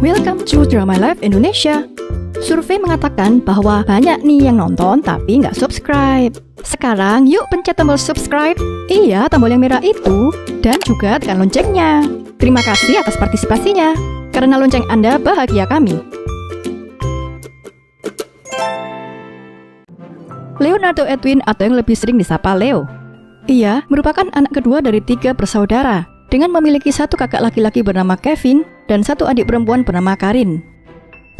Welcome to Drama Life Indonesia. Survei mengatakan bahwa banyak nih yang nonton tapi nggak subscribe. Sekarang yuk pencet tombol subscribe. Iya, tombol yang merah itu. Dan juga tekan loncengnya. Terima kasih atas partisipasinya. Karena lonceng Anda bahagia kami. Leonardo Edwin atau yang lebih sering disapa Leo. Ia merupakan anak kedua dari 3 bersaudara dengan memiliki 1 kakak laki-laki bernama Kevin dan 1 adik perempuan bernama Karin.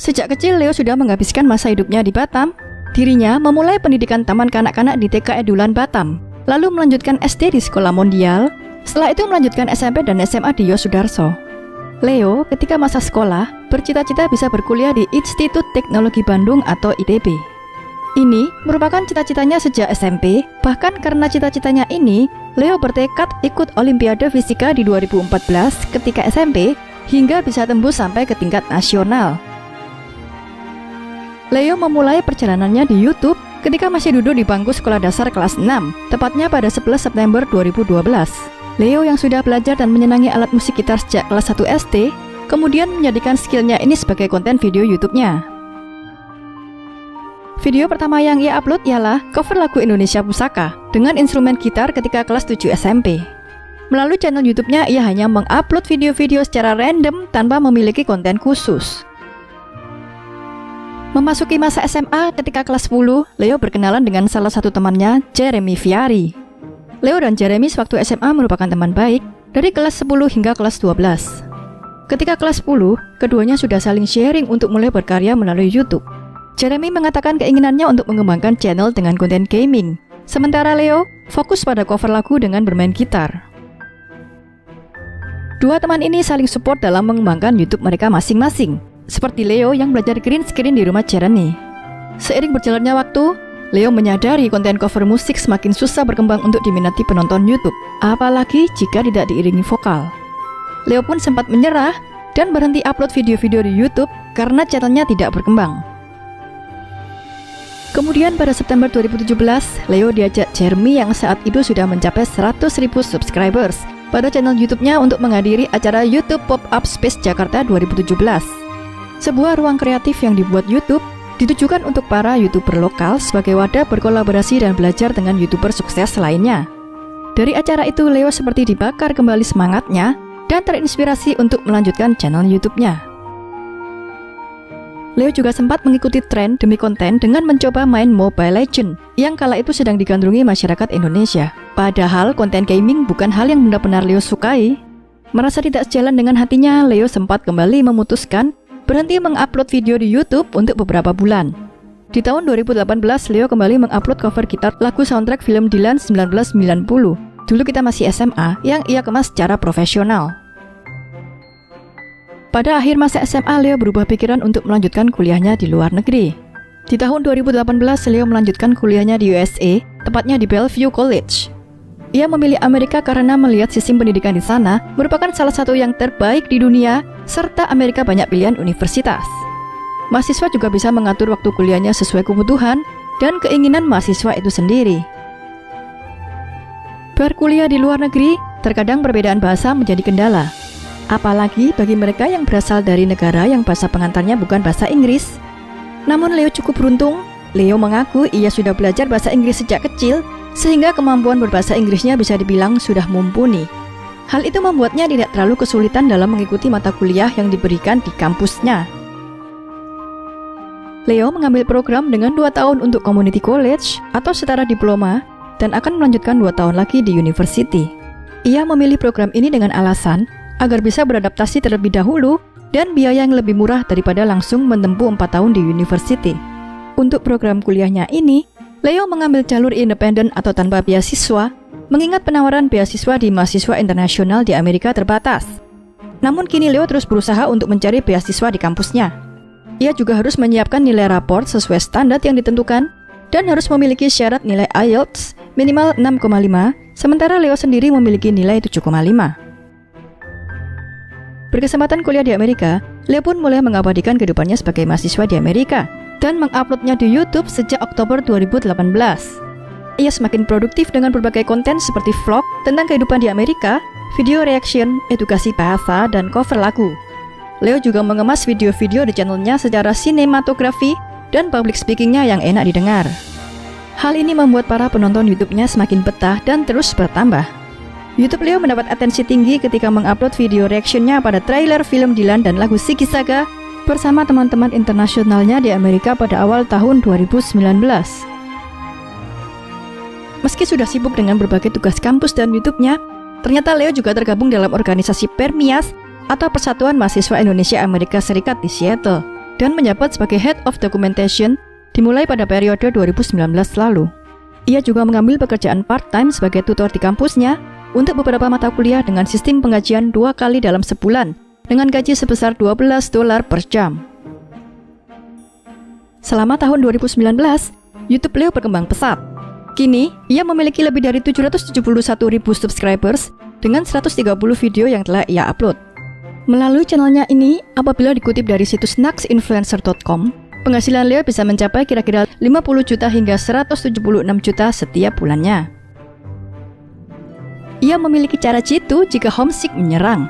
Sejak kecil Leo sudah menghabiskan masa hidupnya di Batam. Dirinya memulai pendidikan taman kanak-kanak di TK Edulan Batam, lalu melanjutkan SD di Sekolah Mondial, setelah itu melanjutkan SMP dan SMA di Yosudarso. Leo ketika masa sekolah bercita-cita bisa berkuliah di Institut Teknologi Bandung atau ITB. Ini merupakan cita-citanya sejak SMP, bahkan karena cita-citanya ini, Leo bertekad ikut Olimpiade Fisika di 2014 ketika SMP, hingga bisa tembus sampai ke tingkat nasional. Leo memulai perjalanannya di YouTube ketika masih duduk di bangku sekolah dasar kelas 6, tepatnya pada 11 September 2012. Leo yang sudah belajar dan menyenangi alat musik gitar sejak kelas 1 SD, kemudian menjadikan skillnya ini sebagai konten video YouTube-nya. Video pertama yang ia upload ialah cover lagu Indonesia Pusaka dengan instrumen gitar ketika kelas 7 SMP. Melalui channel YouTube-nya, ia hanya mengupload video-video secara random tanpa memiliki konten khusus. Memasuki masa SMA ketika kelas 10, Leo berkenalan dengan salah satu temannya, Jeremy Fiari. Leo dan Jeremy sewaktu SMA merupakan teman baik dari kelas 10 hingga kelas 12. Ketika kelas 10, keduanya sudah saling sharing untuk mulai berkarya melalui YouTube. Jeremy mengatakan keinginannya untuk mengembangkan channel dengan konten gaming, sementara Leo fokus pada cover lagu dengan bermain gitar. Dua teman ini saling support dalam mengembangkan YouTube mereka masing-masing, seperti Leo yang belajar green screen di rumah Jeremy. Seiring berjalannya waktu, Leo menyadari konten cover musik semakin susah berkembang untuk diminati penonton YouTube, apalagi jika tidak diiringi vokal. Leo pun sempat menyerah dan berhenti upload video-video di YouTube karena channelnya tidak berkembang. Kemudian pada September 2017, Leo diajak Jeremy yang saat itu sudah mencapai 100.000 subscribers pada channel YouTube-nya untuk menghadiri acara YouTube Pop-Up Space Jakarta 2017. Sebuah ruang kreatif yang dibuat YouTube ditujukan untuk para YouTuber lokal sebagai wadah berkolaborasi dan belajar dengan YouTuber sukses lainnya. Dari acara itu, Leo seperti dibakar kembali semangatnya dan terinspirasi untuk melanjutkan channel YouTube-nya. Leo juga sempat mengikuti tren demi konten dengan mencoba main Mobile Legends yang kala itu sedang digandrungi masyarakat Indonesia. Padahal konten gaming bukan hal yang benar-benar Leo sukai. Merasa tidak sejalan dengan hatinya, Leo sempat kembali memutuskan berhenti mengupload video di YouTube untuk beberapa bulan. Di tahun 2018, Leo kembali mengupload cover gitar lagu soundtrack film Dylan 1990. Dulu kita masih SMA, yang ia kemas secara profesional. Pada akhir masa SMA, Leo berubah pikiran untuk melanjutkan kuliahnya di luar negeri. Di tahun 2018, Leo melanjutkan kuliahnya di USA, tepatnya di Bellevue College. Ia memilih Amerika karena melihat sistem pendidikan di sana merupakan salah satu yang terbaik di dunia, serta Amerika banyak pilihan universitas. Mahasiswa juga bisa mengatur waktu kuliahnya sesuai kebutuhan dan keinginan mahasiswa itu sendiri. Berkuliah di luar negeri, terkadang perbedaan bahasa menjadi kendala. Apalagi bagi mereka yang berasal dari negara yang bahasa pengantarnya bukan bahasa Inggris. Namun Leo cukup beruntung. Leo mengaku ia sudah belajar bahasa Inggris sejak kecil, sehingga kemampuan berbahasa Inggrisnya bisa dibilang sudah mumpuni. Hal itu membuatnya tidak terlalu kesulitan dalam mengikuti mata kuliah yang diberikan di kampusnya. Leo mengambil program dengan 2 tahun untuk community college atau setara diploma dan akan melanjutkan 2 tahun lagi di university. Ia memilih program ini dengan alasan agar bisa beradaptasi terlebih dahulu dan biaya yang lebih murah daripada langsung menempuh 4 tahun di university. Untuk program kuliahnya ini, Leo mengambil jalur independen atau tanpa beasiswa, mengingat penawaran beasiswa di mahasiswa internasional di Amerika terbatas. Namun kini Leo terus berusaha untuk mencari beasiswa di kampusnya. Ia juga harus menyiapkan nilai raport sesuai standar yang ditentukan dan harus memiliki syarat nilai IELTS minimal 6,5, sementara Leo sendiri memiliki nilai 7,5. Berkesempatan kuliah di Amerika, Leo pun mulai mengabadikan kehidupannya sebagai mahasiswa di Amerika dan menguploadnya di YouTube sejak Oktober 2018. Ia semakin produktif dengan berbagai konten seperti vlog tentang kehidupan di Amerika, video reaction, edukasi bahasa, dan cover lagu. Leo juga mengemas video-video di channelnya secara sinematografi dan public speakingnya yang enak didengar. Hal ini membuat para penonton YouTube-nya semakin betah dan terus bertambah. YouTube Leo mendapat atensi tinggi ketika mengupload video reaction-nya pada trailer film Dylan dan lagu Ziggy Zaga bersama teman-teman internasionalnya di Amerika pada awal tahun 2019. Meski sudah sibuk dengan berbagai tugas kampus dan YouTube-nya, ternyata Leo juga tergabung dalam organisasi Permias atau Persatuan Mahasiswa Indonesia Amerika Serikat di Seattle dan menjabat sebagai Head of Documentation dimulai pada periode 2019 lalu. Ia juga mengambil pekerjaan part-time sebagai tutor di kampusnya untuk beberapa mata kuliah dengan sistem pengajian 2 kali dalam sebulan dengan gaji sebesar $12 per jam. Selama tahun 2019, YouTube Leo berkembang pesat. Kini, ia memiliki lebih dari 771.000 subscribers dengan 130 video yang telah ia upload. Melalui channelnya ini, apabila dikutip dari situs naxinfluencer.com, penghasilan Leo bisa mencapai kira-kira 50 juta hingga 176 juta setiap bulannya. Ia memiliki cara jitu jika homesick menyerang.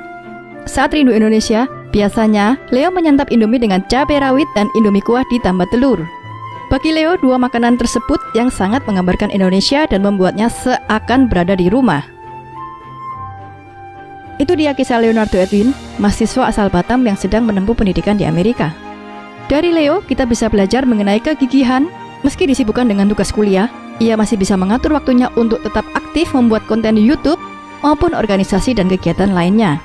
Saat rindu Indonesia, biasanya Leo menyantap Indomie dengan cabai rawit dan Indomie kuah ditambah telur. Bagi Leo, dua makanan tersebut yang sangat menggambarkan Indonesia dan membuatnya seakan berada di rumah. Itu dia kisah Leonardo Edwin, mahasiswa asal Batam yang sedang menempuh pendidikan di Amerika. Dari Leo, kita bisa belajar mengenai kegigihan. Meski disibukkan dengan tugas kuliah, ia masih bisa mengatur waktunya untuk tetap aktif membuat konten di YouTube maupun organisasi dan kegiatan lainnya.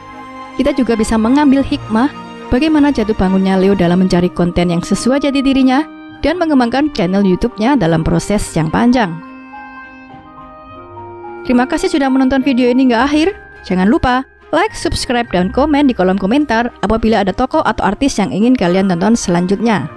Kita juga bisa mengambil hikmah bagaimana jatuh bangunnya Leo dalam mencari konten yang sesuai jati dirinya dan mengembangkan channel YouTube-nya dalam proses yang panjang. Terima kasih sudah menonton video ini hingga akhir. Jangan lupa like, subscribe, dan komen di kolom komentar apabila ada tokoh atau artis yang ingin kalian tonton selanjutnya.